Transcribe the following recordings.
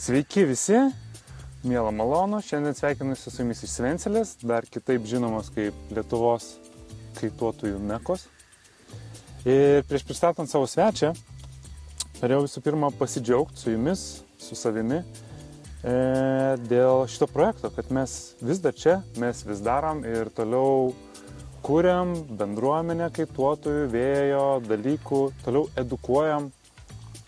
Sveiki visi, miela malonu, šiandien sveikinuosi su jumis iš Svencelės, dar kitaip žinomos kaip Lietuvos kaituotojų mekos. Ir prieš pristatant savo svečią, norėjau visų pirma pasidžiaugti su jumis, su savimi, dėl šito projekto, kad mes vis dar čia, mes vis darom ir toliau kuriam bendruomenę kaituotojų, vėjo, dalykų, toliau edukuojam.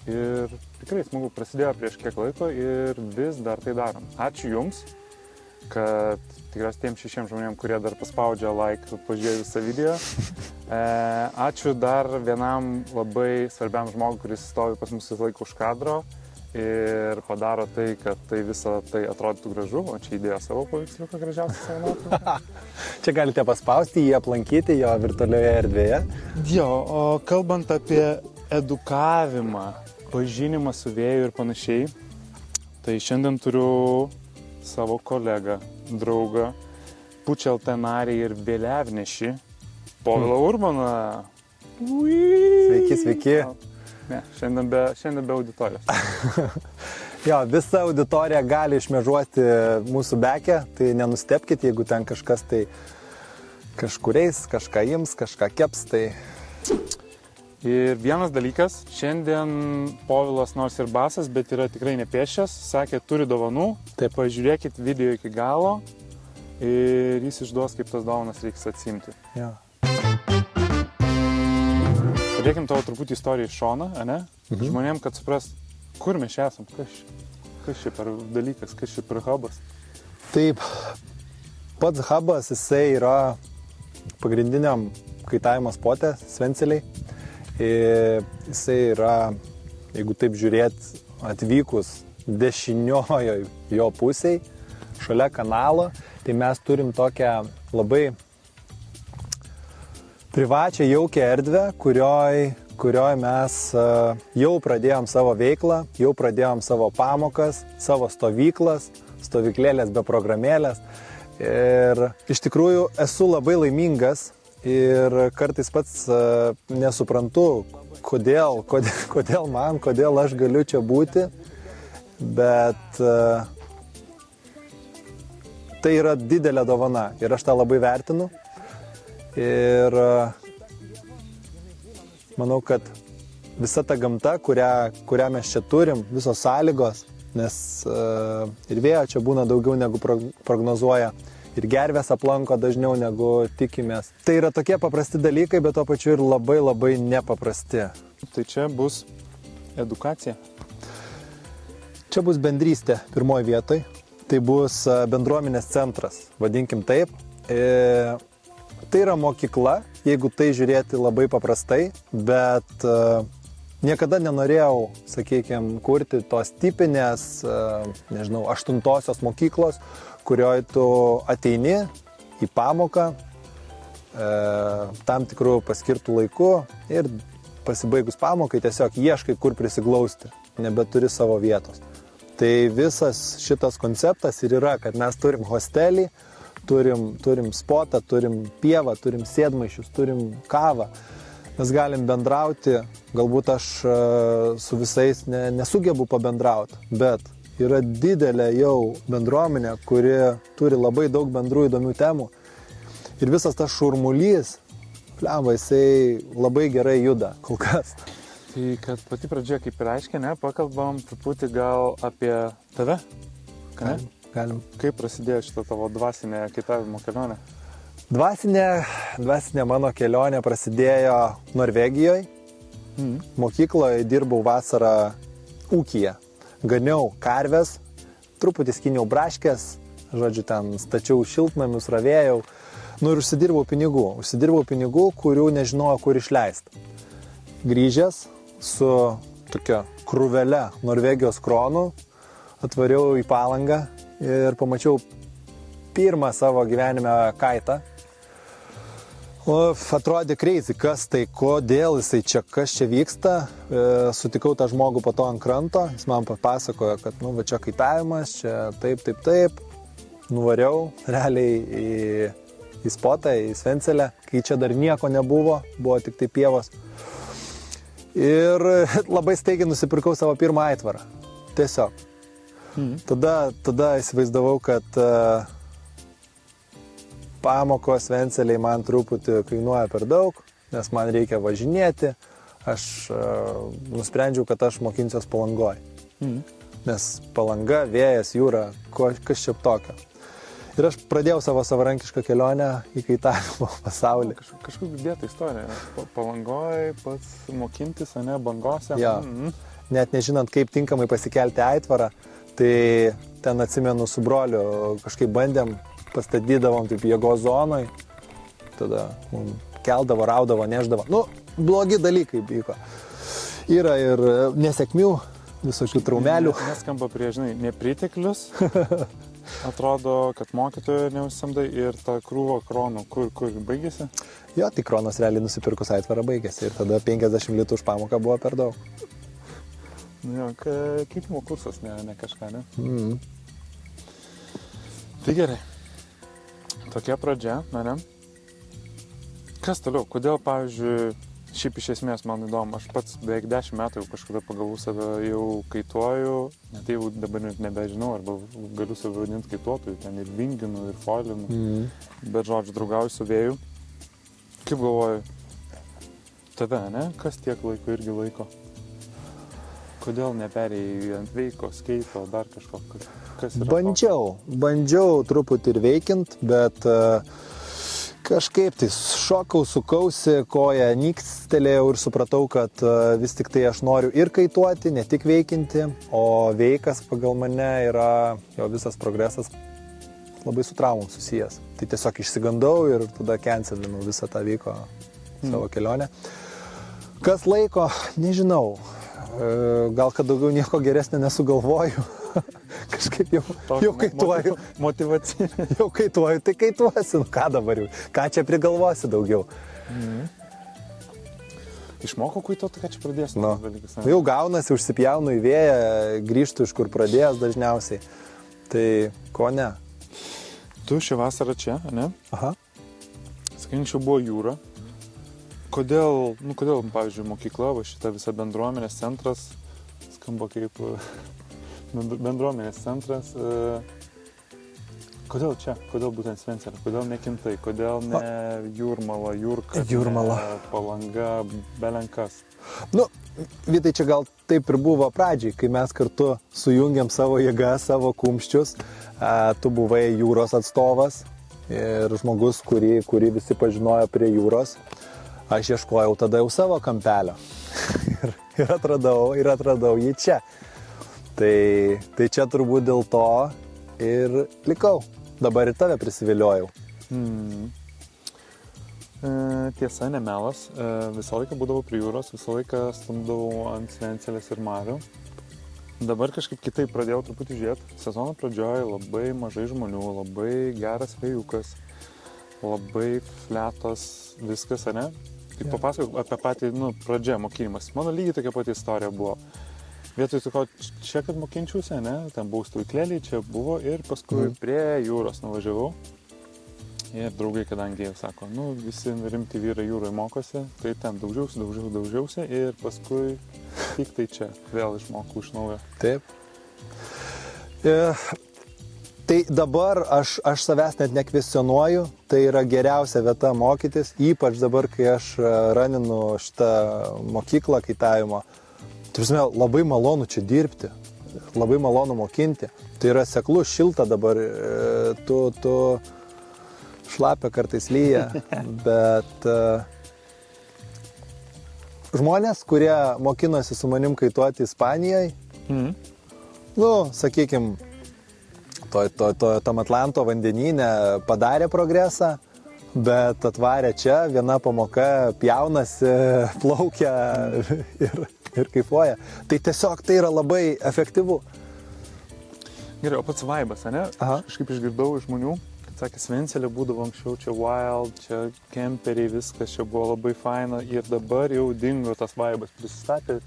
Ir tikrai smagu, prasidėjo prieš kiek laiko ir vis dar tai darom. Ačiū Jums, kad tikriausiai tiem 6 žmonėm, kurie dar paspaudžia like, pažiūrėjo visą video. Ačiū dar vienam labai svarbiam žmogui, kuris stovi pas mus visą laiką už kadro ir padaro tai, kad tai visą tai atrodytų gražu, o čia įdėjo savo paveiksliuką gražiausią savo nuotrauką. Čia galite paspausti, jį aplankyti jo virtualioje erdvėje. Jo, o kalbant apie edukavimą, pažinimą su vėju ir panašiai, tai šiandien turiu savo kolegą, draugą, Pučeltą narį ir vėliavnešį, Povilą Urbaną. Sveiki, sveiki. Ne, šiandien be auditorijos. Jo, visa auditorija gali išmežuoti mūsų bekę, tai nenustepkit, jeigu ten kažkas tai kažkuriais, kažką ims, kažką keps, tai... Ir vienas dalykas, šiandien Povilas nors ir basas, bet yra tikrai nepėšęs, sakė, turi dovanų, tai pažiūrėkit video iki galo ir jis išduos, kaip tas dovanas reiks atsimti. Jo. Padėkim tavo truputį istoriją iš šoną, ane? Žmonėm, kad supras, kur mes čia esam, kas čia per dalykas, kas čia per hubas. Taip, pats hubas, jisai yra pagrindiniam kaitavimo spote Svenceliai. Jisai yra, jeigu taip žiūrėt, atvykus dešiniojo jo pusėj, šalia kanalo, tai mes turim tokią labai privačią jaukę erdvę, kurioj mes jau pradėjom savo veiklą, jau pradėjom savo pamokas, savo stovyklas, stovyklėlės be programėlės. Ir iš tikrųjų esu labai laimingas ir kartais pats nesuprantu, kodėl man, kodėl aš galiu čia būti, bet tai yra didelė dovana ir aš tą labai vertinu. Ir manau, kad visa ta gamta, kurią mes čia turim, visos sąlygos, nes ir vėjo čia būna daugiau negu prognozuoja, ir gervės aplanko dažniau negu tikimės. Tai yra tokie paprasti dalykai, bet tuo pačiu ir labai labai nepaprasti. Tai čia bus edukacija? Čia bus bendrystė pirmoji vietoj. Tai bus bendruomenės centras, vadinkim taip. Tai yra mokykla, jeigu tai žiūrėti labai paprastai, bet niekada nenorėjau, sakykime, kurti tos tipinės, 8-osios mokyklos, kurioje tu ateini į pamoką tam tikrų paskirtų laiku ir pasibaigus pamokai tiesiog ieškai, kur prisiglausti, nebeturi savo vietos. Tai visas šitas konceptas ir yra, kad mes turim hostelį, turim spotą, turim pievą, turim sėdmaišius, turim kavą. Mes galim bendrauti, galbūt aš su visais nesugebu pabendrauti, bet yra didelė jau bendruomenė, kuri turi labai daug bendrų įdomių temų. Ir visas tas šurmulys, jisai labai gerai juda, kol kas. Tai kad pati pradžia, kaip ir aiškiai, pakalbam truputį gal apie tave. Galim. Kaip prasidėjo šitą tavo dvasinę kaitavimo kelionę? Dvasinė mano kelionė prasidėjo Norvegijoje. Mokykloje dirbau vasarą ūkyje. Ganiau karves, truputį skiniau braškės, ten stačiau šiltnamius, ravėjau. Ir užsidirbau pinigų, kurių nežinojau, kur išleisti. Grįžęs su tokia krūvele Norvegijos kronų, atvariau į Palangą ir pamačiau pirmą savo gyvenime kaitą. Atrodė crazy, kas tai, kodėl jisai čia, kas čia vyksta. Sutikau tą žmogų po to ant kranto, jis man papasakojo, kad va čia kaitavimas, čia taip. Nuvariau realiai į spotą, į Svencelę, kai čia dar nieko nebuvo, buvo tik tai pievos. Ir labai staigiai nusipirkau savo pirmą aitvarą. Tiesiog. Tada įsivaizdavau, kad pamokos Venceliai man truputį kainuoja per daug, nes man reikia važinėti. Aš nusprendžiau, kad aš mokinsiuos Palangoje. Nes Palanga, vėjas, jūra, kas čia tokio. Ir aš pradėjau savo savarankišką kelionę į kaitavimo pasaulį. Kažkokia girdėta istorija. Palangoje pats mokintis, ne, bangose. Ja. Net nežinant, kaip tinkamai pasikelti aitvarą, tai ten atsimenu su broliu kažkaip bandėm, pastatydavom taip jėgos zonoj, tada keldavo, raudavo, neždavo. Nu, blogi dalykai vyko. Yra ir nesėkmių, visokių traumelių. Neskamba prie, žinai, nepriteklius. Atrodo, kad mokytojų neužsamdai ir ta krūva kronų, kur baigėsi? Jo, tai kronos realiai nusipirkus aitvarą baigėsi ir tada 50 litų už pamoką buvo per daug. Nu jo, keitimo kursas, ne kažką, ne? Tai gerai. Tokia pradžia, ne? Kas toliau? Kodėl, pavyzdžiui, šiaip iš esmės man įdomu, aš pats beveik 10 metų jau kažkada pagalvojau save jau kaituoju, net jau dabar nebežinau, arba galiu save vadinti kaituotoju, ten ir vinginu, ir folinu, bet žodžiu, draugauju su vėju. Kaip galvoju, tave, ne? Kas tiek laiko irgi laiko? Kodėl neperėjai ant veiko, skeito, dar kažko, kas yra? Bandžiau truputį ir veikint, bet kažkaip tai šokau, sukausi, koją nykstelėjau ir supratau, kad vis tik tai aš noriu ir kaituoti, ne tik veikinti, o veikas pagal mane yra jo visas progresas labai su traumom susijęs. Tai tiesiog išsigandau ir tada cancelinau visą tą veiko savo kelionę. Kas laiko, nežinau. Gal kad daugiau nieko geresnio nesugalvoju. Kažkaip jau kaituoju. Motyvacinė. Jau kaituoju, tai kaituosi. Nu ką dabar jau? Ką čia prigalvosi daugiau? Išmokau kaituoti, ką čia pradėsiu? Nu, jau gaunasi, užsipjaunu į vėją, grįžtu iš kur pradėjęs dažniausiai. Tai ko ne? Tu šią vasarą čia, ne? Aha. Sakai, anksčiau buvo jūra. Kodėl, pavyzdžiui, mokykla, va šita visa bendruomenės centras, skamba kaip bendruomenės centras, kodėl čia, kodėl būtent Svencelė, kodėl ne Kintai, kodėl ne Jūrmala, Jurka, Palanga, belenkas? Nu, Vytai, čia gal taip ir buvo pradžiai, kai mes kartu sujungiam savo jėgas, savo kumščius, tu buvai jūros atstovas ir žmogus, kurį visi pažinojo prie jūros. Aš ieškojau tada jau savo kampelio ir atradau jį čia. Tai čia turbūt dėl to ir likau. Dabar ir tave prisiviliojau. Tiesa, nemelas. Visą laiką būdavau prie jūros, visą laiką stumdavau ant Svencelės ir marių. Dabar kažkaip kitaip pradėjau truputį žiūrėti. Sezono pradžioje labai mažai žmonių, labai geras vėjukas, labai fletas viskas, ne? Tik papasakok apie patį, pradžią mokinimas. Mano lygiai tokia pati istorija buvo. Vietoj tokio čia, kad mokinčiausi, ne? Ten buvau stovyklėlį, čia buvo ir paskui prie jūros nuvažiavau. Ir draugai, kadangi sako, visi rimti vyrai jūroje mokosi, tai ten daužiausi ir paskui tik tai čia vėl išmokau iš naujo. Taip. Tai dabar aš savęs net nekvestionuoju, tai yra geriausia vieta mokytis, ypač dabar, kai aš raninu šitą mokyklą kaitavimo. Turime, labai malonu čia dirbti, labai malonu mokinti. Tai yra seklu, šilta dabar, tu šlapia kartais lyja, bet žmonės, kurie mokinosi su manim kaituoti Ispanijoje, sakykime, tam Atlanto vandenyne padarė progresą, bet atvarė čia, viena pamoka pjaunasi, plaukia ir kaifuoja. Tai tiesiog tai yra labai efektyvu. Gerai, o pats vaibas, ne? Aha. Kažkaip išgirdau iš žmonių, kad sakė, Svencelė būdavo anksčiau, čia wild, čia kemperiai, viskas čia buvo labai faina ir dabar jau dingo tas vaibas. Prisistatė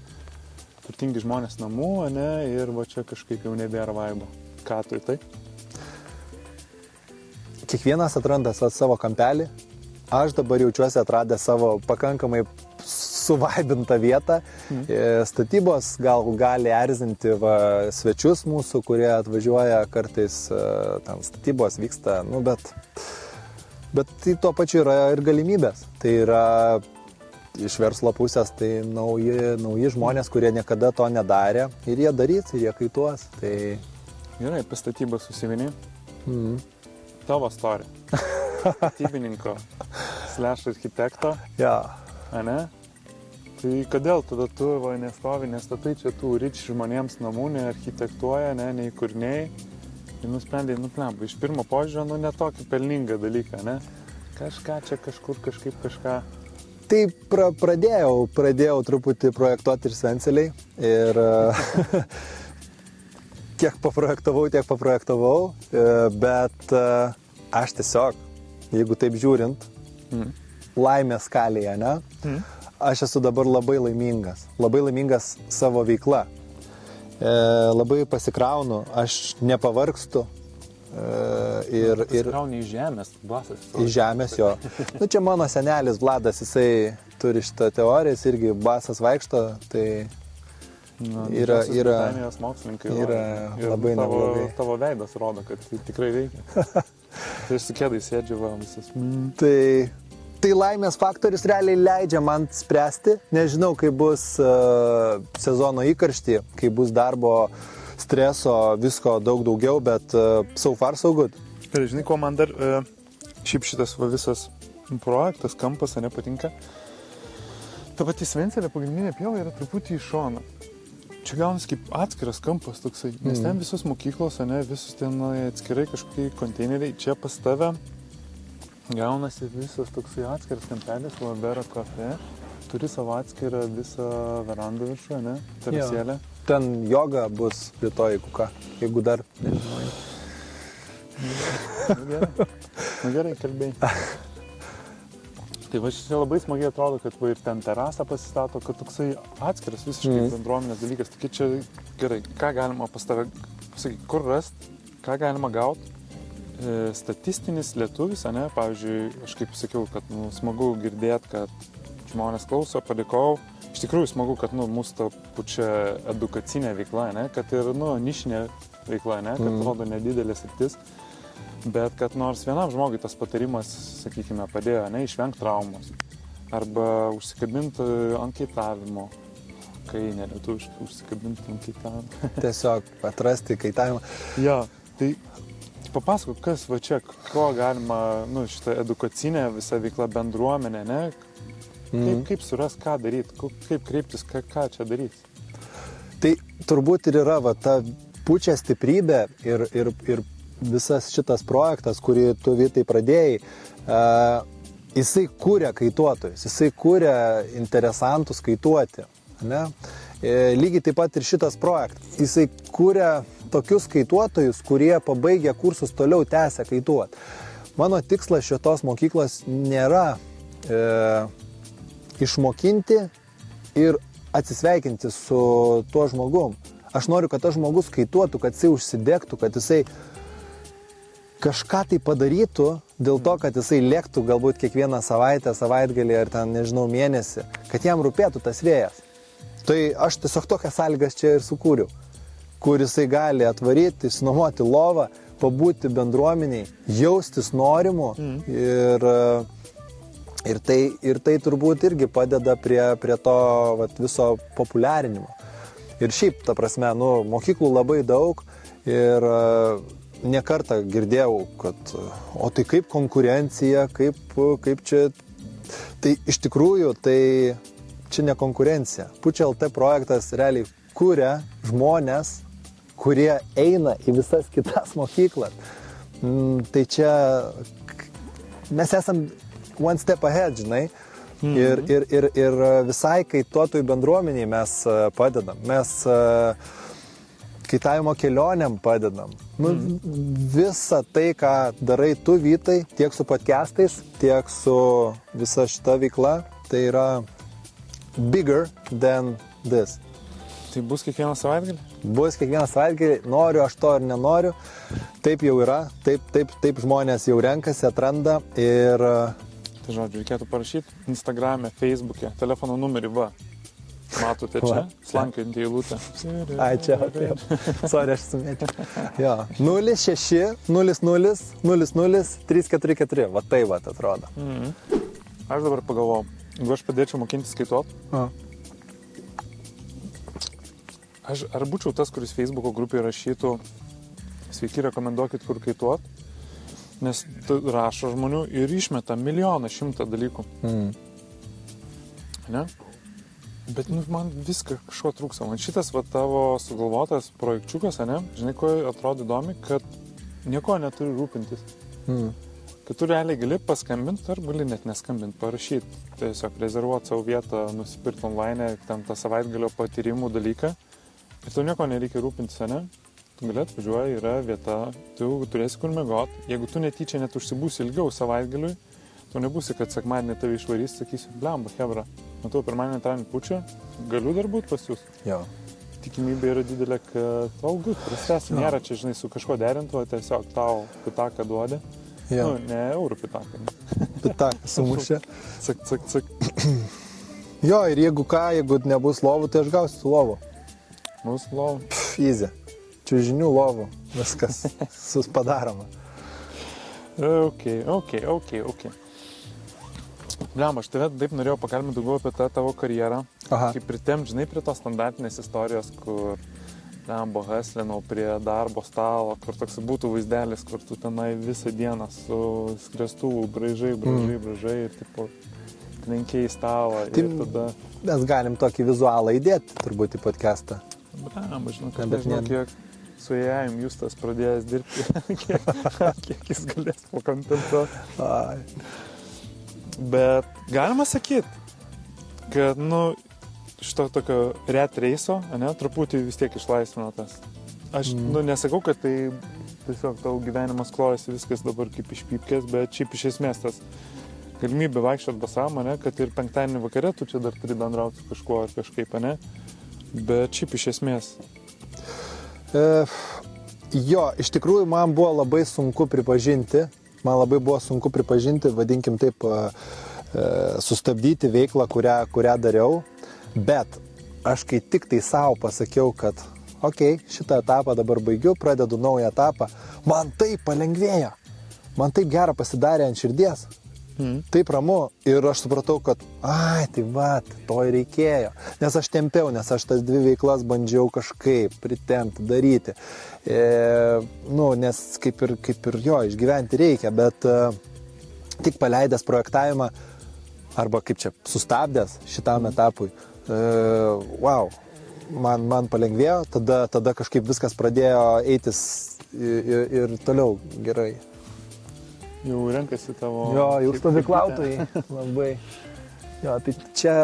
turtingi žmonės namų, ne? Ir va čia kažkaip jau nebėra vaibo. Ką tu į tai? Kiekvienas atranda savo kampelį. Aš dabar jaučiuosi atradęs savo pakankamai suvaibintą vietą. Statybos gali erzinti svečius mūsų, kurie atvažiuoja kartais, ten statybos vyksta, bet tai tuo pačiu yra ir galimybės. Tai yra iš verslo pusės, tai nauji žmonės, kurie niekada to nedarė ir jie darys, ir jie kaituos. Tai... Gerai, apie statybą susivini. Tavo istorija. Statybininko / architekto. Ja. Ane? Tai kodėl tada tu nestatai čia tų rich žmonėms namų, nearchitektuoja, neįkurnėjai ir nusprendėjai, iš pirmo požiūrio, ne tokį pelningą dalyką, ne? Kažką čia kažką. Tai pradėjau truputį projektuoti ir Svenceliai ir kiek paprojektavau, bet aš tiesiog, jeigu taip žiūrint, laimės skalėje, ne? Aš esu dabar labai laimingas savo veikla. Labai pasikraunu, aš nepavargstu. Pasikrauni iš žemės, basas. Iš žemės, jo. Čia mano senelis Vladas, jisai turi šitą teoriją, jis irgi basas vaikšto, tai yra labai neblogai. Tavo veidas rodo, kad tai tikrai veikia. Tai aš su kėdai sėdžiu visas. Tai laimės faktorius realiai leidžia man spręsti. Nežinau, kai bus sezono įkaršty, kai bus darbo, streso, visko daug daugiau, bet so far so good. Ir žinai, ko man dar šiaip šitas visas projektas, kampas, nepatinka. Ta pati Svencelė pagrindinė pieva yra truputį iš šono. Čia gaunas kaip atskiras kampas toksai, nes ten visos mokyklos, visus ten atskirai kažkokie konteineriai, čia pas tave gaunasi visas toksai atskiras kampelis, Labero kafe, turi savo atskirą visą verandą viršų, terasėlę. Ten joga bus rytoj, jeigu dar nežinojai. Gerai, kalbėjai. Tai va čia labai smagiai atrodo, kad ir ten terasą pasistato, kad toksai atskiras visiškai bendruomenės dalykas. Tik čia gerai, ką galima pas tave, pasakyti, kur rast, ką galima gauti. Statistinis lietuvis, pavyzdžiui, aš kaip sakiau, kad smagu girdėti, kad žmonės klauso, padėkau. Iš tikrųjų smagu, kad mūsų ta pučia edukacinė veikla, kad ir nišinė veikla, kad rodo nedidelė sritis. Bet kad nors vienam žmogui tas patarimas, sakykime, padėjo, išvengti traumos. Arba užsikabinti ankeitavimo. Kai nelietuviškai užsikabinti ankeitavimo. Tiesiog atrasti kaitavimą. Jo, tai papasakok, kas va čia, ko galima, šitą edukacinę visą veiklą bendruomenę, kaip suras, ką daryti, kaip kreiptis, ką čia daryti. Tai turbūt ir yra ta pučia stiprybė ir visas šitas projektas, kurį tu Vytai pradėjai, jisai kūrė kaituotojus, jisai kūrė interesantus kaituoti. Lygiai taip pat ir šitas projektas. Jisai kūrė tokius kaituotojus, kurie pabaigę kursus toliau tęsia kaituoti. Mano tikslas šitos mokyklos nėra išmokinti ir atsisveikinti su tuo žmogum. Aš noriu, kad tas žmogus kaituotų, kad jisai užsidegtų, kad jisai kažką tai padarytų dėl to, kad jisai lėktų galbūt kiekvieną savaitę, savaitgalį ar ten, nežinau, mėnesį, kad jam rūpėtų tas vėjas. Tai aš tiesiog tokias sąlygas čia ir sukūriau, kur jisai gali atvaryti, išsinuomoti lovą, pabūti bendruomeniai, jaustis norimu ir tai turbūt irgi padeda prie to viso populiarinimo. Ir šiaip, ta prasme, mokyklų labai daug ir ne kartą girdėjau, kad o tai kaip konkurencija, kaip čia. Tai iš tikrųjų, tai čia ne konkurencija. Pučia LT projektas realiai kuria žmonės, kurie eina į visas kitas mokyklas. Tai čia mes esam one step ahead, žinai. Ir visai kaituotojų bendruomeniai mes padedam. Mes kaitavimo kelionėm padedam. Visa tai, ką darai tu, Vytai, tiek su podcastais, tiek su visa šita veikla, tai yra bigger than this. Tai bus kiekvieną savaitgalį? Bus kiekvieną savaitgalį, noriu aš to ar nenoriu. Taip jau yra, taip žmonės jau renkasi, atranda ir Tai žodžiu, reikėtų parašyti Instagram'e, Facebook'e, telefono numerį, va. Matote čia, slankantį eilutę. Ai, čia, taip. Sorry, aš sumėčiau. Jo, 06 00 00 344. Va tai va atrodo. Aš dabar pagalvojau, jeigu aš padėčiau mokinti skaitot, ar būčiau tas, kuris Facebook'o grupėje rašytų, sveiki, rekomenduokit, kur kaituot, nes rašo žmonių ir išmeta 1,100,000 dalykų. Ne? Bet man viską kažko trūksa. Man šitas va tavo sugalvotas projekčiukas, ne? Žinai, ko atrodo įdomi, kad nieko neturi rūpintis. Kad tu realiai gali paskambinti, ar gali net neskambinti, parašyti, tiesiog rezervuoti savo vietą, nusipirkti online, ten tą savaitgalio patyrimų dalyką. Ir tau nieko nereikia rūpintis, ne? Tu gali atvažiuoji, yra vieta, tu turėsi kur miegot. Jeigu tu netyčia net užsibūsi ilgiau savaitgaliui, tu nebūsi, kad sekmadienį tave išvarys, sakysi, blemba, hebra, matau, pirmadienį antradienį pučia, galiu dar būt pas jūs. Jo. Tikimybė yra didelė, kad gut, prastesi, nėra čia, žinai, su kažko derinto, tiesiog tau pitaką duodė. Nu, ne eurų pitaką. Pitaką sumušė. Cik. Jo, ir jeigu ką, jeigu nebus lovų, tai aš gausiu su lovu. Bus lovų? Easy. Čiužinių lovų. Viskas padaroma. Ok. Bliam, aš tave taip norėjau pakalbinti daugiau apie tą tavo karjerą. Kaip pritem, žinai, prie tos standartinės istorijos, kur haslinau prie darbo stalo, kur toks būtų vaizdelis, kur tu tenai visą dieną su skriestuvu braižai ir tipo klinkiai stalą. Tai ir tada... Mes galim tokį vizualą įdėti, turbūt į podcastą. Bliam, nežinau, kiek su AI Justas pradėjęs dirbti, kiek jis galės pakontentuoti. Bet galima sakyti, kad, šito tokio rat race'o, truputį vis tiek išlaisvino tas. Aš, nesakau, kad tai tiesiog tavo gyvenimas klojasi viskas dabar kaip išpypkės, bet šiaip iš esmės tas galimybė vaikščiot basam, kad ir penktadienį vakare tu čia dar turi bendrauti su kažkuo ar kažkaip, bet šiaip iš esmės. Jo, iš tikrųjų man buvo labai sunku pripažinti, vadinkim taip, sustabdyti veiklą, kurią dariau, bet aš kai tik tai savo pasakiau, kad šitą etapą dabar baigiu, pradedu naują etapą, man taip palengvėjo, man taip gera pasidarė ant širdies, taip ramu ir aš supratau, kad tai va, to ir reikėjo, nes aš tempiau, nes aš tas 2 veiklas bandžiau kažkaip pritempti, daryti, nes kaip ir jo, išgyventi reikia, bet tik paleidęs projektavimą arba kaip čia sustabdęs šitam etapui, man palengvėjo, tada kažkaip viskas pradėjo eitis ir toliau gerai. Jau renkasi tavo... Jo, jau stovyklautojai labai. Jo, tai čia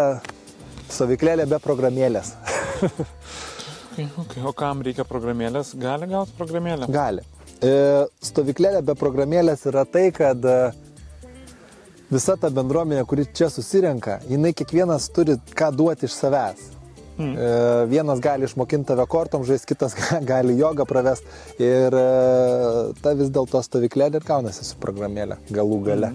stovyklėlė be programėlės. O kam reikia programėlės? Gali gauti programėlę? Gali. Stovyklėlė be programėlės yra tai, kad visa ta bendruomenė, kuri čia susirenka, jinai kiekvienas turi ką duoti iš savęs. Vienas gali išmokinti tave kortom žaisti, kitas gali jogą pravest ir ta vis dėlto stovyklėlė ir gaunasi su programėlė galų gale.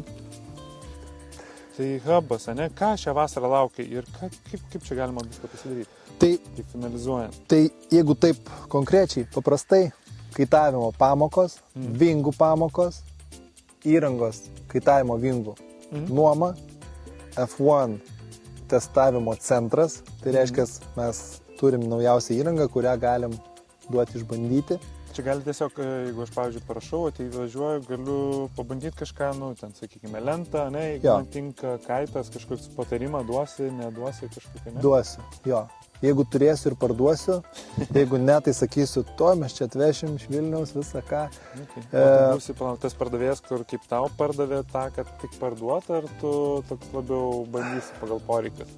Tai hubas, ką šią vasarą laukia ir kaip čia galima viską pasidaryti? Tai finalizuojant. Tai jeigu taip konkrečiai, paprastai, kaitavimo pamokos, vingų pamokos, įrangos kaitavimo vingų, nuoma, F1 testavimo centras, tai reiškia, mes turim naujausią įrangą, kurią galim duoti išbandyti. Čia gali tiesiog, jeigu aš, pavyzdžiui, parašau, atvažiuoju, galiu pabandyti kažką, ten, sakykime, lentą, jeigu man tinka kaitas, kažkoks patarimą duosi, neduosi kažkokią, Duosiu, jo. Jeigu turėsiu ir parduosiu, jeigu ne, tai sakysiu, mes čia atvešim iš Vilniaus visą ką. O tu būsi tas pardavėjas, kur kaip tau pardavė tą, kad tik parduot, ar tu toks labiau bandysi pagal poreikius?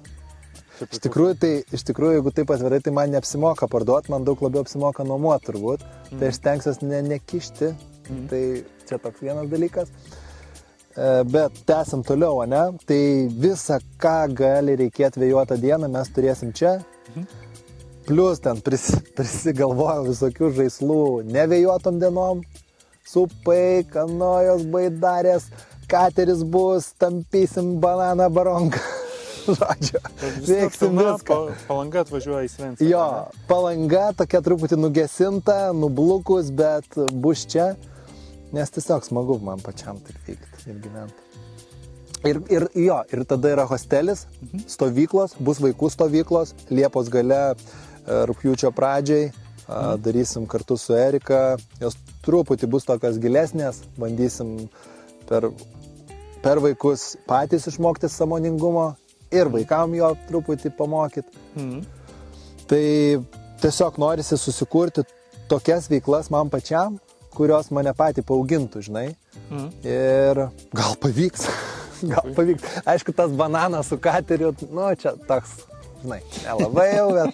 Iš tikrųjų, jeigu taip atvirai, tai man neapsimoka parduoti, man daug labiau apsimoka nuomoti turbūt. Tai aš stengsiuosi nekišti, tai čia toks vienas dalykas. Bet tęsim toliau, tai visą, ką gali reikėti vėjuotą dieną, mes turėsim čia. Plius ten prisigalvoju visokių žaislų nevėjuotom dienom, supai, kanojos, baidarės, kateris bus, tampysim bananą baronką. Žodžiu, veiksim viską. Palanga atvažiuoja į Svencelę. Jo, Palanga tokia truputį nugesinta, nublukus, bet bus čia, nes tiesiog smagu man pačiam taip veikti ir gyventi. Ir tada yra hostelis, stovyklos, bus vaikų stovyklos, Liepos gale, rugpjūčio pradžiai, darysim kartu su Erika, jos truputį bus tokios gilesnės, bandysim per vaikus patys išmokti sąmoningumo ir vaikam jo truputį pamokyti. Tai tiesiog norisi susikurti tokias veiklas man pačiam, kurios mane patį paaugintų, žinai. Ir gal pavyks. Aišku, tas bananas su kateriu, čia toks, žinai, nelabai jau, bet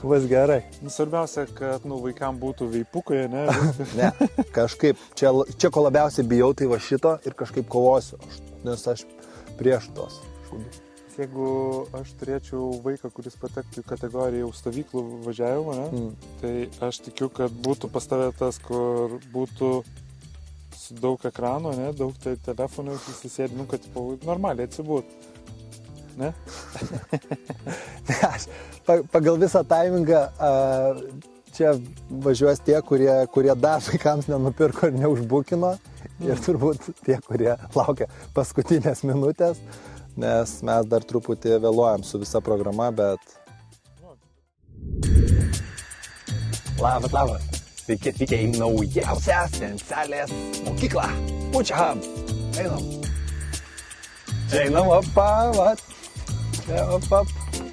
bus gerai. Svarbiausia, kad vaikam būtų veipukai, ne? Ne, kažkaip, čia ko labiausiai bijau, tai va šito ir kažkaip kovosiu, nes aš prieš tos šūdus. Jeigu aš turėčiau vaiką, kuris patektų į kategoriją jau stovyklų važiavimo, ne? Tai aš tikiu, kad būtų pas tave tas, kur būtų su daug ekranų, ne? Daug telefonų, susisėdimų, kad normaliai atsibūt. Ne? Ne, aš pagal visą timingą čia važiuos tie, kurie dar vaikams nenupirko ir neužbukino. Ir turbūt tie, kurie laukia paskutinės minutės. Nes mes dar truputį vėluojam su visa programa, bet... Labas. Sveiki atvykę į naujausią Svencelės mokyklą. Pučia Hub. Einam, op.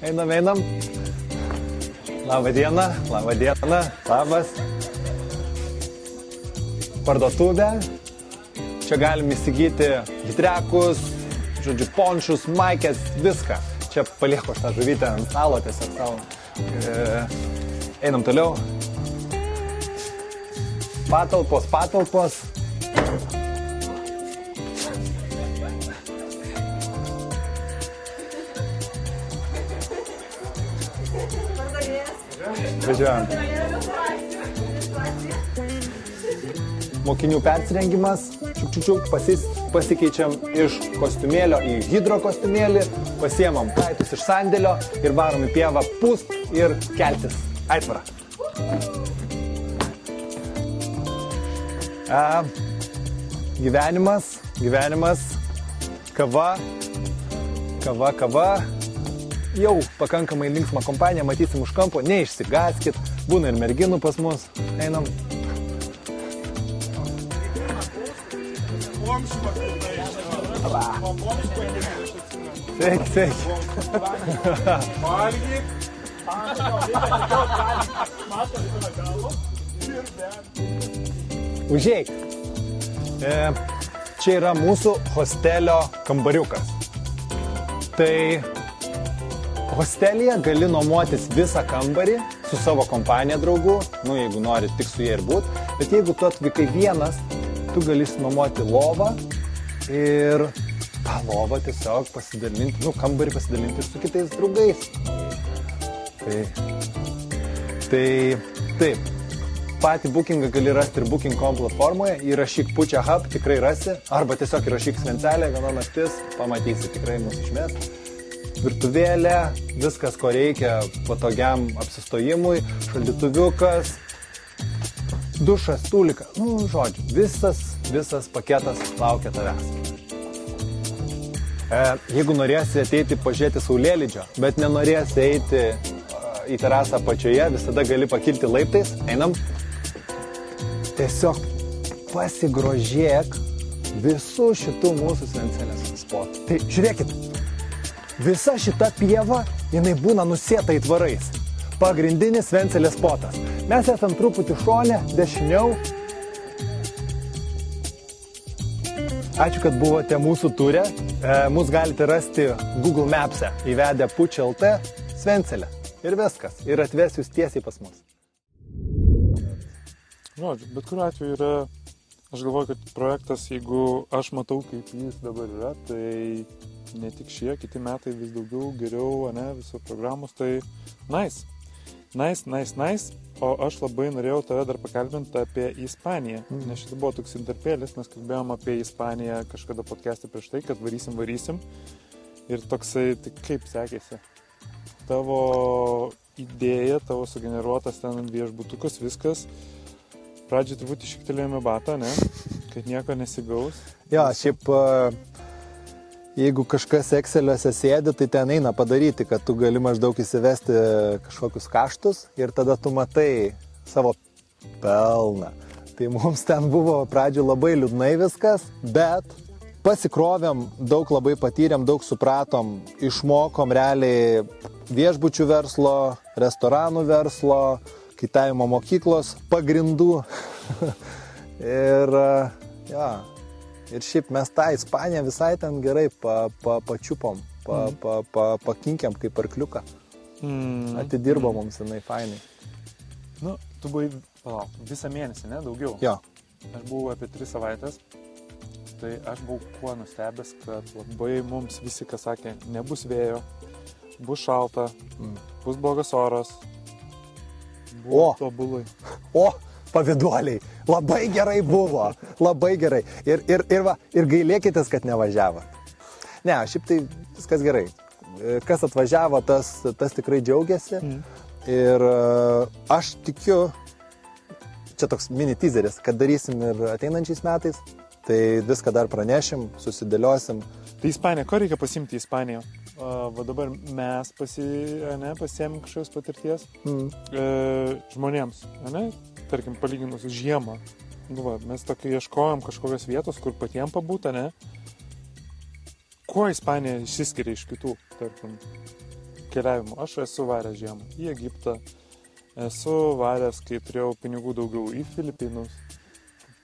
Einam. Labą dieną. Labas. Parduotuvė. Čia galim įsigyti litrekus, žodžiu, pončius, maikės, viską. Čia palieku aš tą žuvytę ant stalo tiesiog savo. Einam toliau. Patalpos. Važiuojam. Mokinių persirengimas. Pasikeičiam iš kostiumėlio į hidro kostiumėlį, pasiemam kaitus iš sandėlio ir varom į pievą pūst ir keltis. Aitvara. Gyvenimas, kava. Jau pakankamai linksma kompanija, matysim už kampo, neišsigaskit, būna ir merginų pas mus. Einam. Sveiki. Užeik. Čia yra mūsų hostelio kambariukas. Tai hostelyje gali nuomotis visą kambarį su savo kompanija draugų, jeigu nori tik su jie ir būt, bet jeigu tu atvykai vienas, tu gali nuomoti lovą ir tą lovą tiesiog pasidalinti, kambarį pasidalinti su kitais draugais. Tai taip, patį bookingą gali rasti ir booking.com platformoje, įrašyk Pučia Hub, tikrai rasi, arba tiesiog įrašyk Svencelė, viena naktis, pamatysi tikrai mūsų išmės. Virtuvėlė, viskas, ko reikia patogiam apsistojimui, šaldytuviukas, dušas, stūlikas, žodžiu, visas paketas laukia tavęs. Jeigu norėsi ateiti pažiūrėti saulėlydžio, bet nenorėsi eiti į terasą pačioje, visada gali pakilti laiptais, einam. Tiesiog pasigrožėk visų šitų mūsų Svencelės spotų. Tai žiūrėkit, visa šita pieva, jinai būna nusėta įtvarais. Pagrindinis Svencelės spotas. Mes esam truputį šone, dešiniau. Ačiū, kad buvote mūsų ture. Mūsų galite rasti Google Maps'e, įvedę Pučia.lt Svencelę. Ir viskas. Ir atves jūs tiesiai pas mus. Žodžiu, bet kuriuo atveju yra, aš galvoju, kad projektas, jeigu aš matau, kaip jis dabar yra, tai ne tik šie, kiti metai vis daugiau, geriau, viso programos, tai nice. Nice. O aš labai norėjau tave dar pakalbinti apie Ispaniją. Nes šitą buvo toks interpėlis, mes kalbėjom apie Ispaniją kažkada podcast'e prieš tai, kad varysim. Ir toksai, tai kaip sekėsi? Tavo idėja, tavo sugeneruotas ten viešbutukas, viskas. Pradžiai turbūt išiktelėjome batą, ne? Kad nieko nesigaus. Jo, šiaip jeigu kažkas Exceliuose sėdi, tai ten eina padaryti, kad tu gali maždaug įsivesti kažkokius kaštus ir tada tu matai savo pelną. Tai mums ten buvo pradžių labai liūdnai viskas, bet pasikrovėm, daug labai patyrėm, daug supratom, išmokom realiai viešbučių verslo, restoranų verslo, kaitavimo mokyklos pagrindų. Ir šiaip mes tą Ispaniją visai ten gerai pačiupom, pakinkiam kaip arkliuką. Atidirbo mums jinai fainai. Nu, tu buvai visą mėnesį, ne? Daugiau. Jo. Aš buvau apie 3 savaitės. Tai aš buvau kuo nustebęs, kad labai mums visi, kas sakė, nebus vėjo, bus šalta, bus blogas oras. Buvo tobulai. Paviduoliai, labai gerai buvo, labai gerai. Ir gailėkitės, kad nevažiavo. Ne, šiaip tai viskas gerai. Kas atvažiavo, tas tikrai džiaugiasi. Ir aš tikiu, čia toks mini teaseris, kad darysim ir ateinančiais metais. Tai viską dar pranešim, susidėliosim. Tai Ispanija, ko reikia pasimti į Ispaniją? Va dabar mes pasiėmėm kažkokios patirties žmonėms, ne? Tarkim, palyginus su žiemą. Mes tokį ieškojom kažkokios vietos, kur patiem pabūta, ne? Kuo Ispanija išsiskiria iš kitų, tarkim, keliavimų? Aš esu varęs žiemą į Egiptą, esu varęs, kai turėjau pinigų daugiau, į Filipinus.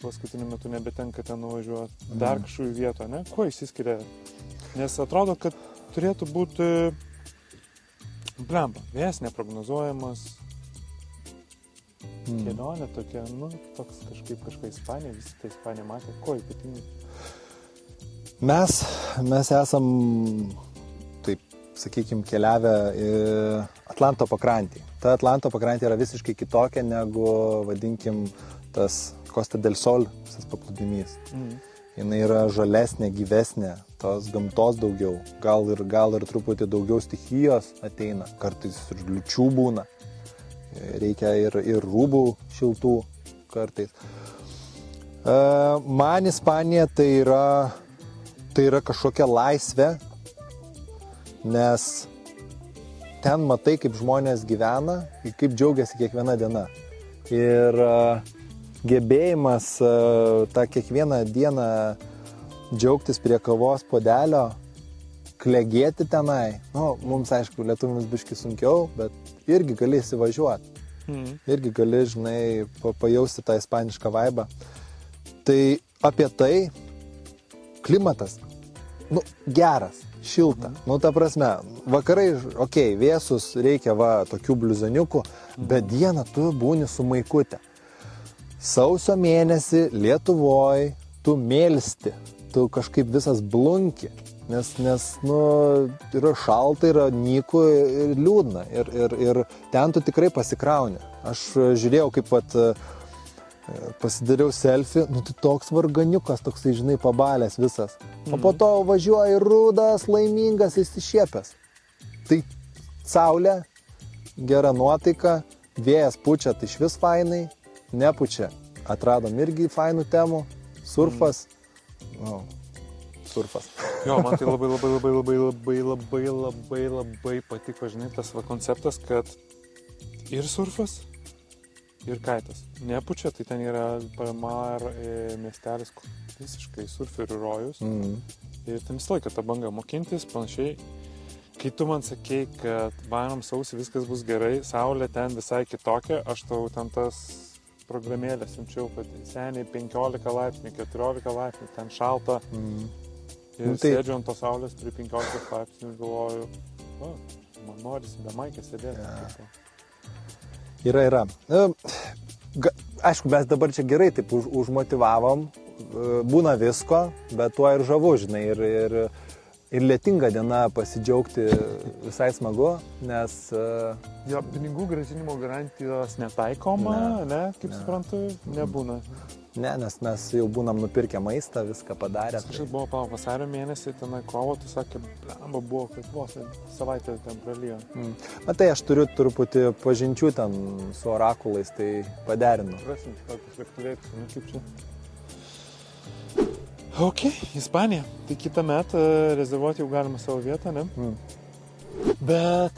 Paskutiniu metu nebetenka ten nuvažiuoti. Dar kažkokių vietų, ne? Kuo išsiskiria? Nes atrodo, kad turėtų būti blemba, vėjas neprognozuojamas, kelionė tokia, toks kažką Ispanija, visi tai Ispanija matė, ko ypatingai? Mes esam, taip, sakykime, keliavę į Atlanto pakrantį. Ta Atlanto pakrantė yra visiškai kitokia negu, vadinkim, tas Costa del Sol, visas paplūdimys. Jinai yra žalesnė, gyvesnė, tos gamtos daugiau, gal ir truputį daugiau stichijos ateina, kartais ir liūčių būna, reikia ir rūbų šiltų kartais. Man Ispanija tai yra kažkokia laisvė, nes ten matai, kaip žmonės gyvena ir kaip džiaugiasi kiekviena diena. Ir gebėjimas tą kiekvieną dieną džiaugtis prie kavos puodelio, klegėti tenai. Mums, aišku, lietuviams biški sunkiau, bet irgi gali įsivažiuoti. Irgi gali, žinai, pajausti tą ispanišką vaibą. Tai apie tai klimatas, geras, šilta. Ta prasme, vakarai, vėsus, reikia tokių bliuzaniukų, bet dieną tu būni su maikute. Sausio mėnesį Lietuvoj tu mėlsti, tu kažkaip visas blunki, nes yra šalta, yra nyku ir liūdna ir ten tu tikrai pasikrauni. Aš žiūrėjau, kaip pasidariau selfie, tai toks varganiukas, toksai, žinai, pabalęs visas. O po to važiuoji rudas, laimingas, įsišiepęs. Tai saulė, gera nuotaika, vėjas pučia, tai išvis fainai. Nepučia. Atradom irgi fainų temų. Surfas. Surfas. Jo, man tai labai patiko, žinai, tas konceptas, kad ir surfas, ir kaitas. Nepučia, tai ten yra Palmar miestelis, visiškai surferių rojus. Ir ten visą laiką tą bangą mokintis, panašiai. Kai tu man sakei, kad varom sausį viskas bus gerai, saulė ten visai kitokia, aš tau ten tas programėlę siunčiau, kad seniai 15 laipsnių, 14 laipsnių, ten šalta. Ir sėdžiu ant tos saulės prie 15 laipsnių ir galvoju, man norisi be maikės sėdėti. Yra. Aišku, mes dabar čia gerai taip užmotivavom, būna visko, bet tuo ir žavu, žinai, ir lietinga diena pasidžiaugti visai smagu, nes... Jo, pinigų grąžinimo garantijos netaikoma, ne, kaip suprantu, nebūna. Ne, nes mes jau būnam nupirkę maistą, viską padarę. Kažkas buvo vasario mėnesį, tenai kovo, tu sakė, blamba buvo, kaip vos savaitę ten pralijo. Matai, aš turiu truputį pažinčių ten su orakulais, tai paderinu. Rasim, kokius lėktuvėlius, nu kaip čia. Ok, Ispanija. Tai kitą metą rezervuoti jau galima savo vietą, ne? Bet...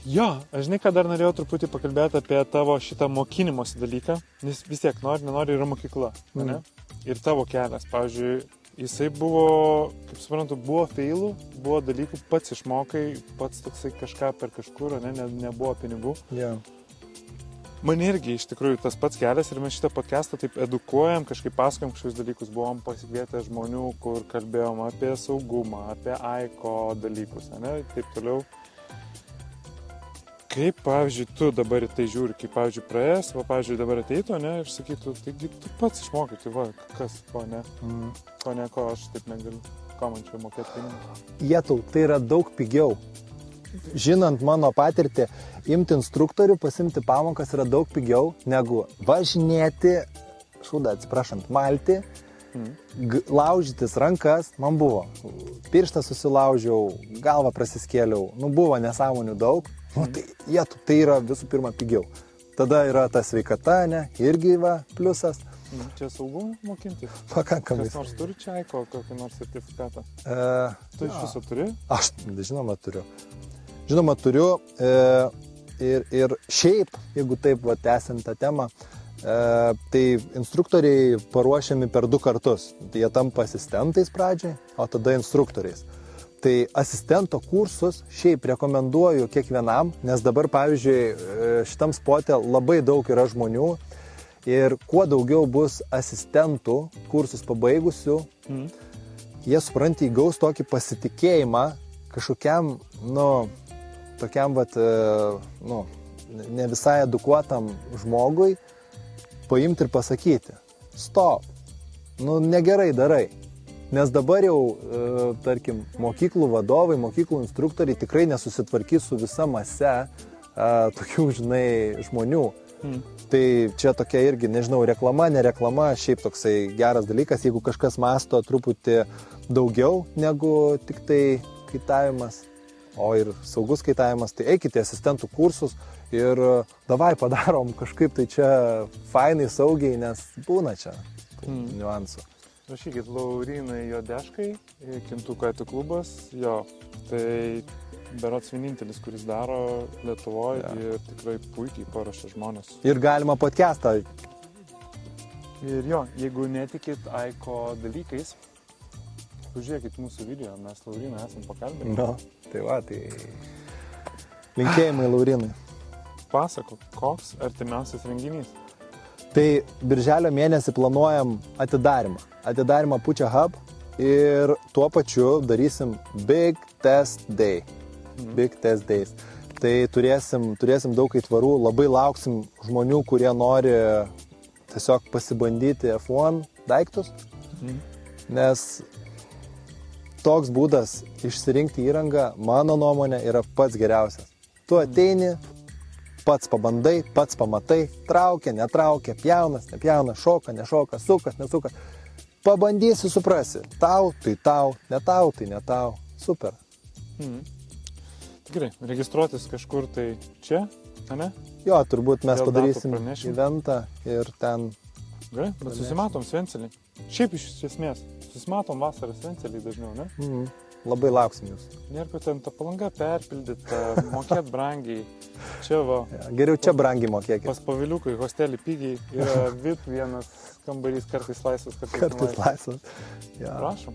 Jo, aš žinai, ką dar norėjau truputį pakalbėti apie tavo šitą mokinimosi dalyką, nes vis tiek nenori yra mokykla, ne? Ir tavo kelias, pavyzdžiui, jisai buvo, kaip suprantu, buvo feilų, buvo dalykų, pats išmokai, pats toksai kažką per kažkur, nebuvo pinigų. Yeah. Man irgi iš tikrųjų tas pats kelias ir mes šitą podcastą taip edukuojam, kažkaip pasakojam kažkokius dalykus, buvom pasikvietę žmonių, kur kalbėjom apie saugumą, apie AICO dalykus, ne, taip toliau. Kaip, pavyzdžiui, tu dabar į tai žiūri, kaip, pavyzdžiui, praėjęs, pavyzdžiui, dabar ateitų, ne, ir sakytų, taigi tu pats išmokai, tai va, kas, ko ne, ko aš taip negaliu, ko man čia mokėti pinigus. Jetau, tai yra daug pigiau. Žinant mano patirtį, imti instruktorių, pasimti pamokas yra daug pigiau, negu važinėti, malti, laužytis rankas, man buvo. Pirštą susilaužiau, galvą prasiskėliau, buvo nesąmonių daug. Tai yra visų pirma pigiau. Tada yra ta sveikata, ne, irgi va, pliusas. Čia saugu mokintis? Pakankamai. Kas nors turi čia AICO kokį nors sertifikatą? Tu iš viso turi? Aš, žinoma, turiu. Ir šiaip, jeigu taip va, tęsiant tą temą, tai instruktoriai paruošiami per 2 kartus. Tai jie tampa asistentais pradžiai, o tada instruktoriais. Tai asistento kursus šiaip rekomenduoju kiekvienam, nes dabar, pavyzdžiui, šitam spote labai daug yra žmonių ir kuo daugiau bus asistentų kursus pabaigusių, jie, supranti, įgaus tokį pasitikėjimą kažkokiam, tokiam, ne visai edukuotam žmogui paimti ir pasakyti, stop, negerai darai. Nes dabar jau, tarkim, mokyklų vadovai, mokyklų instruktoriai tikrai nesusitvarkys su visa mase tokių, žmonių. Tai čia tokia irgi, nežinau, reklama, nereklama, šiaip toksai geras dalykas, jeigu kažkas masto truputį daugiau negu tik tai kaitavimas, o ir saugus kaitavimas, tai eikite asistentų kursus ir davai padarom kažkaip tai čia fainai, saugiai, nes būna čia niuansų. Rašykit, Laurynai Jodeškai, Kintų kaitų klubas, jo, tai berods vienintelis, kuris daro Lietuvoje ir tikrai puikiai paruošia žmonės. Ir galima podcastą. Ir jo, jeigu netikit AICO dalykais, pažiūrėkit mūsų video, mes Lauryną esam pakalbinę. Tai linkėjimai Laurynai. Pasakok, koks artimiausias renginys? Tai birželio mėnesį planuojam atidarimą Pučia Hub ir tuo pačiu darysim Big Test Day. Big Test Days. Tai turėsim daug aitvarų, labai lauksim žmonių, kurie nori tiesiog pasibandyti F1 daiktus, nes toks būdas išsirinkti įrangą, mano nuomonė, yra pats geriausias. Tu ateini, pats pabandai, pats pamatai, traukia, netraukia, pjauna, nepjauna, šoka, nešoka, sukas, nesukas. Pabandysi, suprasi. Tau, tai tau, ne tau, tai ne tau. Super. Tikrai, registruotis kažkur tai čia, ne? Jo, turbūt mes padarysim eventą ir ten... Gerai, bet susimatom Svencelį. Šiaip iš esmės, susimatom vasarą Svencelį dažniau, ne? Labai lauksim jūs. Nėra, ten ta Palanga perpildyta, mokėt brangiai. Čia va. Geriau čia brangiai mokėkit. Pas Paviliukai hostelį pigiai yra VIP vienas kambarys, kartais laisvas, kartais laisvas. Ja. Prašom.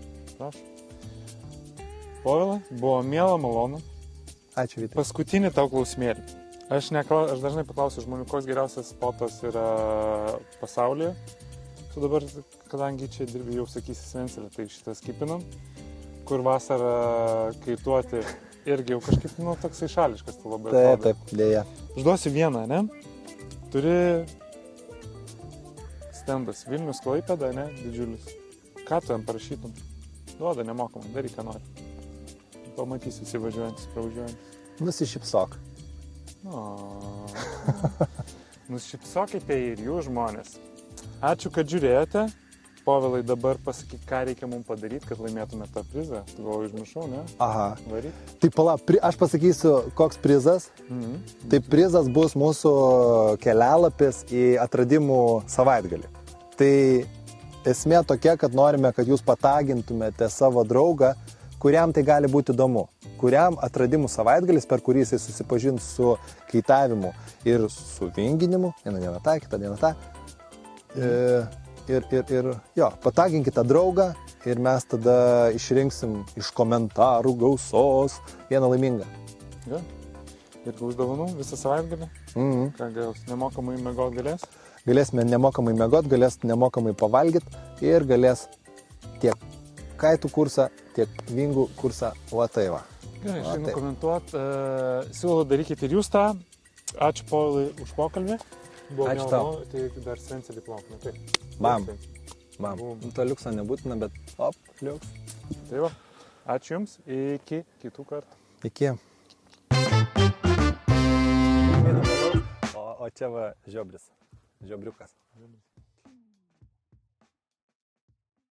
Povilai, buvo miela, malonu. Ačiū, Vytai. Paskutinį tau klausimėlį. Aš dažnai paklausiu žmonių, koks geriausias spotas yra pasaulyje. Tu dabar, kadangi čia dirbi, jau sakysi Svencelį, tai šitą skipinam. Kur vasarą kaituoti irgi jau kažkaip, toksai šališkas tu labai atrodo. Taip, dėja. Užduosiu vieną, ne? Turi stendas Vilnius Klaipėda, ne? Didžiulis. Ką tu jam parašytum? Duoda nemokamai, daryk, ką nori. Pamatysiu įsivažiuojant, pravažiuojant. Nusišypsok. Nusišypsokite ir jūs žmonės. Ačiū, kad žiūrėjote. Povilai, dabar pasakyk, ką reikia mums padaryti, kad laimėtume tą prizą. Tu galvoju, užmiršau, ne? Aha. Varyk. Tai pala, aš pasakysiu, koks prizas. Tai prizas bus mūsų kelialapis į atradimų savaitgalį. Tai esmė tokia, kad norime, kad jūs patagintumėte savo draugą, kuriam tai gali būti įdomu. Kuriam atradimų savaitgalis, per kurį jisai susipažins su kaitavimu ir su vinginimu. Vieną dieną tą, kitą dieną tą. Ir jo, pataginkite draugą ir mes tada išrinksim iš komentarų gausos vieną laimingą. Ja. Ir gaus dovanų visą savaitgalį? Ką gaus? Nemokamai miegot galės? Galėsime nemokamai miegot, galės nemokamai pavalgyti ir galės tiek kaitų kursą, tiek vingų kursą. Va tai va. Gerai, šiandien komentuot. Siūlau darykite ir jūs tą. Ačiū Povilai už pokalbį. Ačiū tau. Tai dar Svencija diplomą. Taip. Bam. To liukso nebūtina, bet liuks. Tai va. Ačiū Jums. Iki kitų kartų. Iki. O čia va žiobris. Žiobriukas.